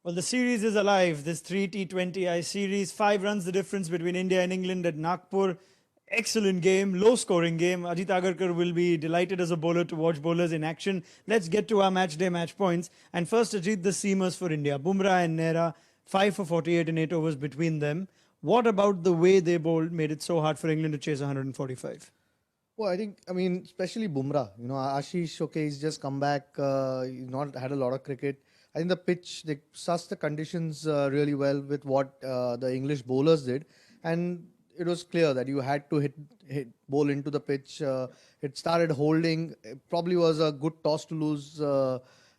Well, the series is alive. This 3 T20I series, 5 runs the difference between India and England at Nagpur. Excellent game, low scoring game. Ajit Agarkar will be delighted as a bowler to watch bowlers in action. Let's get to our match day match points. And first, Ajit, the seamers for India. Bumrah and Nehra, 5 for 48 in 8 overs between them. What about the way they bowled made it so hard for England to chase 145? Well, I mean, especially Bumrah. Ashish, okay, he's just come back. He's not had a lot of cricket. I think the pitch, they sussed the conditions really well with what the English bowlers did. And it was clear that you had to hit bowl into the pitch. It started holding. It probably was a good toss to lose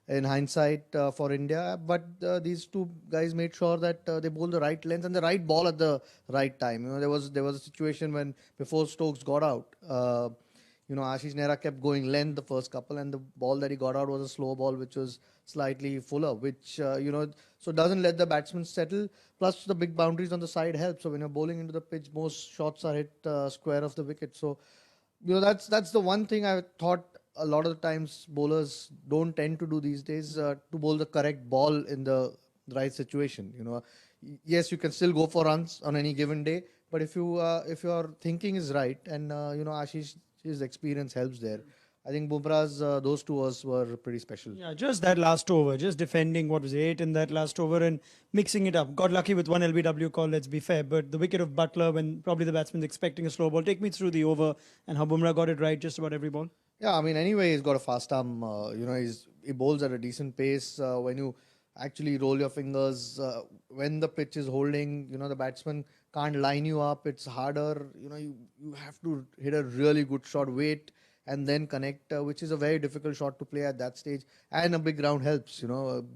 in hindsight for India. But these two guys made sure that they bowled the right length and the right ball at the right time. There was a situation when before Stokes got out. Ashish Nehra kept going length the first couple, and the ball that he got out was a slow ball, which was slightly fuller, which so doesn't let the batsman settle. Plus, the big boundaries on the side help. So when you're bowling into the pitch, most shots are hit square of the wicket. So that's the one thing I thought a lot of the times bowlers don't tend to do these days, to bowl the correct ball in the right situation. Yes, you can still go for runs on any given day, but if your thinking is right, and Ashish, his experience helps there. I think Bumrah's those two overs were pretty special. Yeah, just that last over, just defending what was 8 in that last over and mixing it up. Got lucky with one LBW call, let's be fair, but the wicket of Butler when probably the batsman's expecting a slow ball. Take me through the over and how Bumrah got it right just about every ball. Yeah, I mean, anyway, he's got a fast arm. He bowls at a decent pace. When you actually roll your fingers, when the pitch is holding, the batsman can't line you up. It's harder. You have to hit a really good shot, wait, and then connect, which is a very difficult shot to play at that stage. And a big round helps.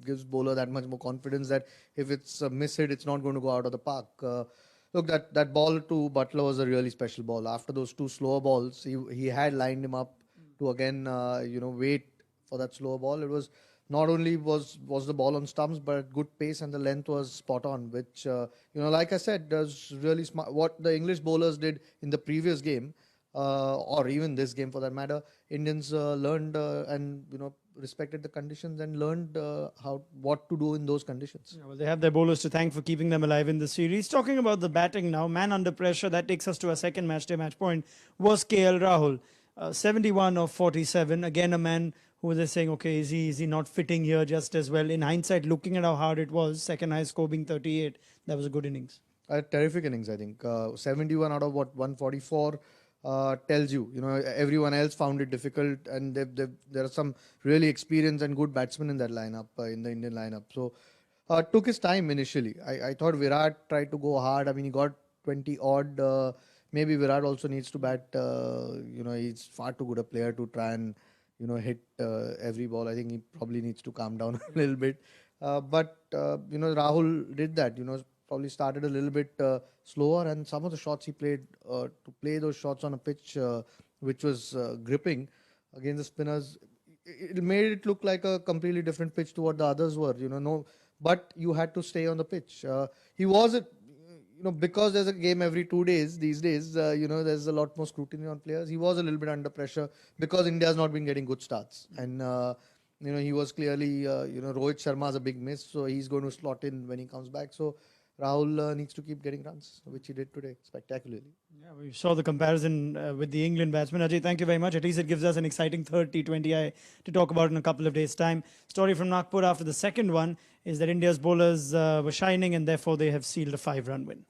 Gives bowler that much more confidence that if it's a miss hit, it's not going to go out of the park. Look, that ball to Butler was a really special ball. After those two slower balls, he had lined him up to again wait for that slower ball. It was not only was the ball on stumps, but at good pace, and the length was spot on, which like I said, was really smart. What the English bowlers did in the previous game, or even this game for that matter, Indians learned and respected the conditions and learned what to do in those conditions. Yeah, well, they have their bowlers to thank for keeping them alive in the series. Talking about the batting now, man under pressure, that takes us to our second match day match point, was KL Rahul. 71 of 47. Again, a man who was saying, okay, is he not fitting here just as well? In hindsight, looking at how hard it was, second high score being 38, that was a good innings. A terrific innings, I think. 71 out of 144 tells you. Everyone else found it difficult, and there are some really experienced and good batsmen in that lineup, in the Indian lineup. So took his time initially. I thought Virat tried to go hard. I mean, he got 20 odd. Maybe Virat also needs to bat. He's far too good a player to try and hit every ball. I think he probably needs to calm down a little bit. But Rahul did that. Probably started a little bit slower, and some of the shots he played, to play those shots on a pitch which was gripping against the spinners, it made it look like a completely different pitch to what the others were. But you had to stay on the pitch. He was because there's a game every 2 days these days, there's a lot more scrutiny on players. He was a little bit under pressure because India's not been getting good starts. And, he was clearly, Rohit Sharma's a big miss, so he's going to slot in when he comes back. So Rahul needs to keep getting runs, which he did today spectacularly. Yeah, we saw the comparison with the England batsman. Ajay, thank you very much. At least it gives us an exciting third T20I to talk about in a couple of days' time. Story from Nagpur after the second one is that India's bowlers were shining, and therefore they have sealed a 5-run win.